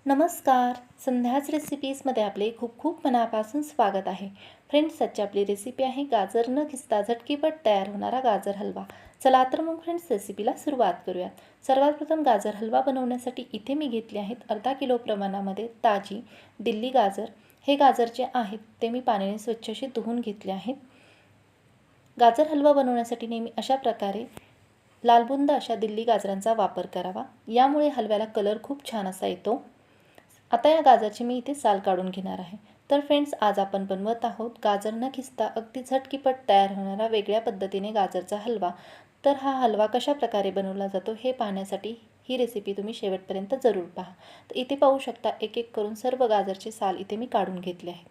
नमस्कार. संध्याच रेसिपीजमध्ये आपले खूप खूप मनापासून स्वागत आहे. फ्रेंड्स, आजची आपली रेसिपी आहे गाजर न खिसता झटकीपट तयार होणारा गाजर हलवा. चला तर मग फ्रेंड्स, रेसिपीला सुरुवात करूयात. सर्वात प्रथम गाजर हलवा बनवण्यासाठी इथे मी घेतले आहेत अर्धा किलो प्रमाणामध्ये ताजी दिल्ली गाजर. हे गाजर जे आहेत ते मी पाण्याने स्वच्छ असे धुवून घेतले आहेत. गाजर हलवा बनवण्यासाठी नेहमी अशा प्रकारे लालबुंद अशा दिल्ली गाजरांचा वापर करावा. यामुळे हलव्याला कलर खूप छान असा येतो. आता या गाजरची मी इथे साल काढून घेणार आहे. तर फ्रेंड्स, आज आपण बनवत आहोत गाजर न खिसता अगदी झटकीपट तयार होणारा वेगळ्या पद्धतीने गाजरचा हलवा. तर हा हलवा कशा प्रकारे बनवला जातो हे पाहण्यासाठी ही रेसिपी तुम्ही शेवटपर्यंत जरूर पहा. तर इथे पाहू शकता, एक एक करून सर्व गाजरचे साल इथे मी काढून घेतले आहे.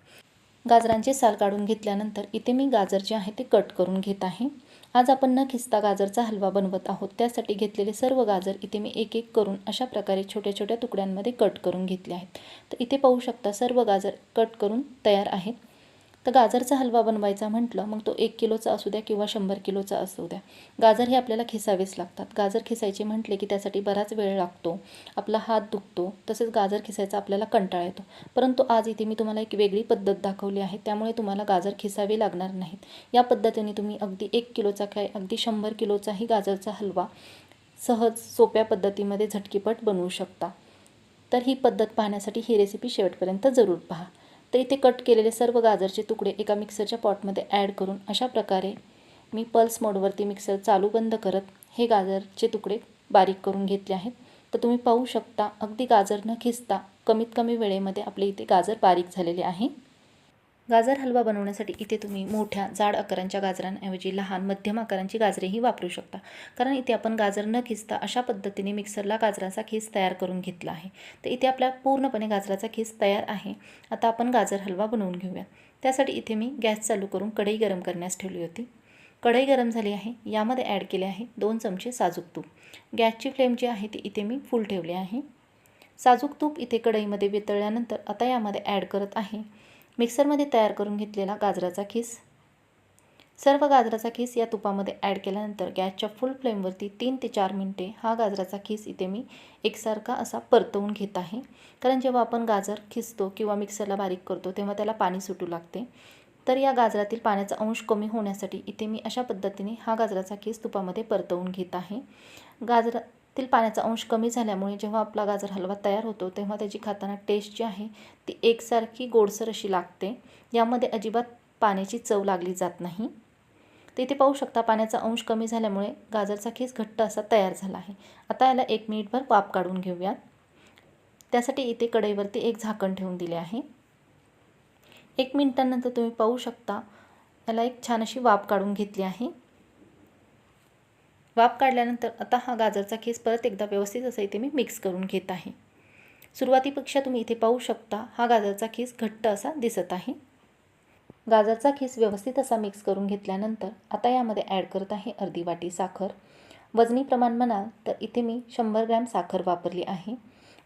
गाजरांचे साल काढून घेतल्यानंतर इथे मी गाजर जे आहे ते कट करून घेत आहे. आज आपण न खिसता गाजरचा हलवा बनवत आहोत. त्यासाठी घेतलेले सर्व गाजर इथे मी एक एक करून अशा प्रकारे छोट्या छोट्या तुकड्यांमध्ये कट करून घेतले आहेत. तर इथे पाहू शकता सर्व गाजर कट करून तयार आहेत. तर गाजरचा हलवा बनवायचा म्हटलं मग तो 1 किलोचा असू द्या किंवा 100 किलोचा असू द्या, गाजर हे आपल्याला खिसावेच लागतात. गाजर खिसायचे म्हटले की त्यासाठी बराच वेळ लागतो, आपला हात दुखतो, तसेच गाजर खिसायचा आपल्याला कंटाळा येतो. परंतु आज इथे मी तुम्हाला एक वेगळी पद्धत दाखवली आहे, त्यामुळे तुम्हाला गाजर खिसावे लागणार नाहीत. या पद्धतीने तुम्ही अगदी 1 किलोचा काय अगदी 100 किलोचाही गाजरचा हलवा सहज सोप्या पद्धतीमध्ये झटकीपट बनवू शकता. तर ही पद्धत पाहण्यासाठी ही रेसिपी शेवटपर्यंत जरूर पहा. तर इथे कट केलेले सर्व गाजरचे तुकडे एका मिक्सरच्या पॉटमध्ये ॲड करून अशा प्रकारे मी पल्स मोडवरती मिक्सर चालू बंद करत हे गाजरचे तुकडे बारीक करून घेतले आहेत. तर तुम्ही पाहू शकता, अगदी गाजर न खिसता कमीत कमी वेळेमध्ये आपले इथे गाजर बारीक झालेले आहे. गाजर हलवा बनवण्यासाठी इथे तुम्ही मोठ्या जाड आकारांच्या गाजरांऐवजी लहान मध्यम आकारांची गाजरेही वापरू शकता, कारण इथे आपण गाजर न खिसता अशा पद्धतीने मिक्सरला गाजराचा खीस तयार करून घेतला आहे. तर इथे आपला पूर्णपणे गाजराचा खीस तयार आहे. आता आपण गाजर हलवा बनवून घेऊया. त्यासाठी इथे मी गॅस चालू करून कढई गरम करण्यास ठेवली होती. कढई गरम झाली आहे. यामध्ये ॲड केले आहे 2 चमचे साजूक तूप. गॅसची फ्लेम जी आहे ती इथे मी फुल ठेवली आहे. साजूक तूप इथे कढईमध्ये वितळल्यानंतर आता यामध्ये ॲड करत आहे मिक्सरमध्ये तयार करून घेतलेला गाजराचा खीस. सर्व गाजराचा खीस या तुपामध्ये ॲड केल्यानंतर गॅसच्या फुल फ्लेमवरती 3 ते 4 मिनिटे हा गाजराचा खीस इथे मी एकसारखा असा परतवून घेत आहे. कारण जेव्हा आपण गाजर खिसतो किंवा मिक्सरला बारीक करतो तेव्हा त्याला पाणी सुटू लागते. तर या गाजरातील पाण्याचा अंश कमी होण्यासाठी इथे मी अशा पद्धतीने हा गाजराचा खीस तुपामध्ये परतवून घेत आहे. गाजरातील पाण्याचा अंश कमी झाल्यामुळे जेव्हा आपला गाजर हलवा तयार होतो तेव्हा त्याची खाताना टेस्ट जी आहे ती एकसारखी गोडसर अशी लागते. यामध्ये अजिबात पाण्याची चव लागली जात नाही. तर इथे पाहू शकता, पाण्याचा अंश कमी झाल्यामुळे गाजरचा खीस घट्ट असा तयार झाला आहे. आता याला 1 मिनिटभर वाफ काढून घेऊयात. त्यासाठी इथे कढईवरती एक झाकण ठेवून दिले आहे. 1 मिनिटानंतर तुम्ही पाहू शकता याला एक छान अशी वाफ काढून घेतली आहे. वाफ काढल्यानंतर आता हा गाजरचा खीस परत एकदा व्यवस्थित असं इथे मी मिक्स करून घेत आहे. सुरुवातीपेक्षा तुम्ही इथे पाहू शकता हा गाजरचा खीस घट्ट असा दिसत आहे. गाजरचा खीस व्यवस्थित असा मिक्स करून घेतल्यानंतर आता यामध्ये ॲड करत आहे अर्धी वाटी साखर. वजनी प्रमाण म्हणाल तर इथे मी 100 ग्रॅम साखर वापरली आहे.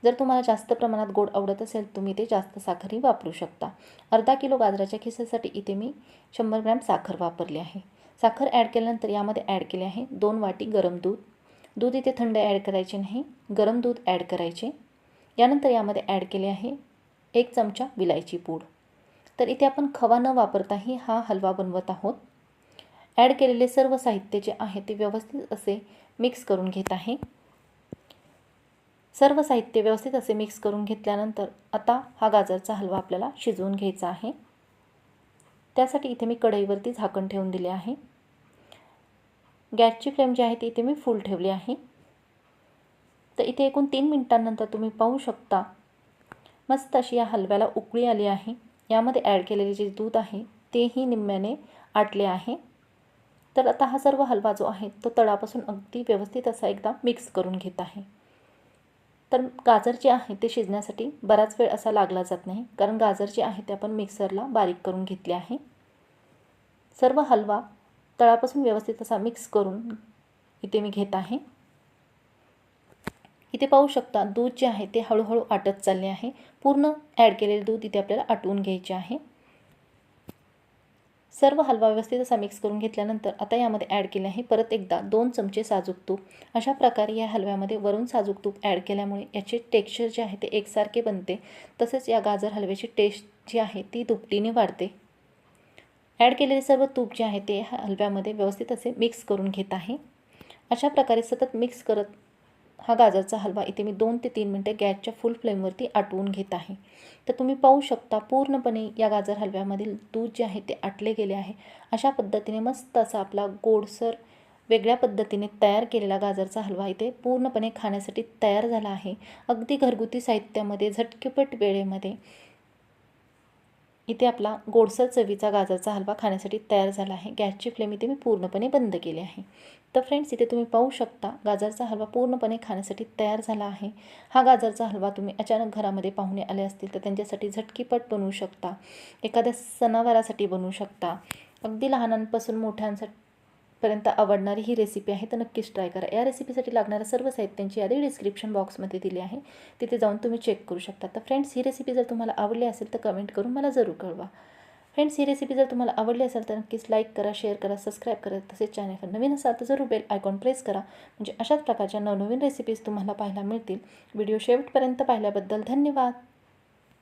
जर तुम्हाला जास्त प्रमाणात गोड आवडत असेल तुम्ही ते जास्त साखरही वापरू शकता. अर्धा किलो गाजराच्या खिसासाठी इथे मी 100 ग्रॅम साखर वापरली आहे. साखर ॲड केल्यानंतर यामध्ये ॲड केले आहे 2 वाटी गरम दूध. दूध इथे थंड ॲड करायचे नाही, गरम दूध ॲड करायचे. यानंतर यामध्ये ॲड केले आहे 1 चमचा विलायची पूड. तर इथे आपण खवा न वापरताही हा हलवा बनवत आहोत. ॲड केलेले सर्व साहित्य जे आहे ते व्यवस्थित असे मिक्स करून घेत आहे. सर्व साहित्य व्यवस्थित असे मिक्स करून घेतल्यानंतर आता हा गाजरचा हलवा आपल्याला शिजवून घ्यायचा आहे. त्यासाठी इथे मी कढईवरती झाकण ठेवून दिले आहे. गॅसची फ्लेम जी आहे ती इथे मी फुल ठेवली आहे. तर इथे एकूण 3 मिनिटांनंतर तुम्ही पाहू शकता मस्त अशी या हलव्याला उकळी आली आहे. यामध्ये ॲड केलेले जे दूध आहे तेही निम्म्याने आटले आहे. तर आता हा सर्व हलवा जो आहे तो तळापासून अगदी व्यवस्थित असा एकदा मिक्स करून घेत आहे. तर गाजर जे आहे ते शिजण्यासाठी बराच वेळ असा लागला जात नाही, कारण गाजर जे आहे ते आपण मिक्सरला बारीक करून घेतले आहे. सर्व हलवा तळापासून व्यवस्थित असा मिक्स करून इथे मी घेत आहे. इथे पाहू शकता दूध जे आहे ते हळूहळू आटत चालले आहे. पूर्ण ॲड केलेले दूध इथे आपल्याला आटवून घ्यायचे आहे. सर्व हलवा व्यवस्थित असा मिक्स करून घेतल्यानंतर आता यामध्ये ॲड केले आहे परत एकदा 2 चमचे साजूक तूप. अशा प्रकारे या हलव्यामध्ये वरून साजूक तूप ॲड केल्यामुळे याचे टेक्स्चर जे आहे ते एकसारखे बनते. तसेच या गाजर हलव्याची टेस्ट जी आहे ती दुपटीने वाढते. ॲड केलेले सर्व तूप जे आहे ते हलव्यामध्ये व्यवस्थित असे मिक्स करून घेत आहे. अशा प्रकारे सतत मिक्स करत हा गाजरचा हलवा इथे मी 2 ते 3 मिनटे गॅसच्या फुल फ्लेमवरती आटवून घेत आहे. तर तुम्ही पाहू शकता पूर्णपणे या गाजर हलव्यामधील दूध जे आहे ते आटले गेले आहे. अशा पद्धतीने मस्त असा आपला गोडसर वेगळ्या पद्धतीने तयार केलेला गाजरचा हलवा इथे पूर्णपणे खाण्यासाठी तयार झाला आहे. अगदी घरगुती साहित्यामध्ये झटकीपट वेळेमध्ये इथे आपला गोडसर चवीचा गाजरचा हलवा खाण्यासाठी तयार झाला आहे. गॅसची फ्लेम इथे मी पूर्णपणे बंद केली आहे. तर फ्रेंड्स इथे तुम्ही पाहू शकता गाजरचा हलवा पूर्णपणे खाण्यासाठी तयार झाला आहे. हा गाजरचा हलवा तुम्ही अचानक घरामध्ये पाहुणे आले असतील तर त्यांच्यासाठी झटकीपट बनवू शकता. एखाद्या सणावारासाठी बनवू शकता. अगदी लहानांपासून मोठ्यांपर्यंत आवडणारी ही रेसिपी आहे, तर नक्कीच ट्राय करा. या रेसिपीसाठी लागणाऱ्या सर्व साहित्यांची यादी डिस्क्रिप्शन बॉक्समध्ये दिली आहे, तिथे जाऊन तुम्ही चेक करू शकता. तर फ्रेंड्स ही रेसिपी जर तुम्हाला आवडली असेल तर कमेंट करून मला जरूर कळवा. फ्रेंड्स ही रेसिपी जर तुम्हाला आवडली असेल तर नक्कीच लाईक करा, शेअर करा, सबस्क्राईब करा. तसेच चॅनलवर नवीन असाल तर जरूर बेल आयकॉन प्रेस करा, म्हणजे अशाच प्रकारच्या नवनवीन रेसिपीज तुम्हाला पाहायला मिळतील. व्हिडिओ शेवटपर्यंत पाहिल्याबद्दल धन्यवाद.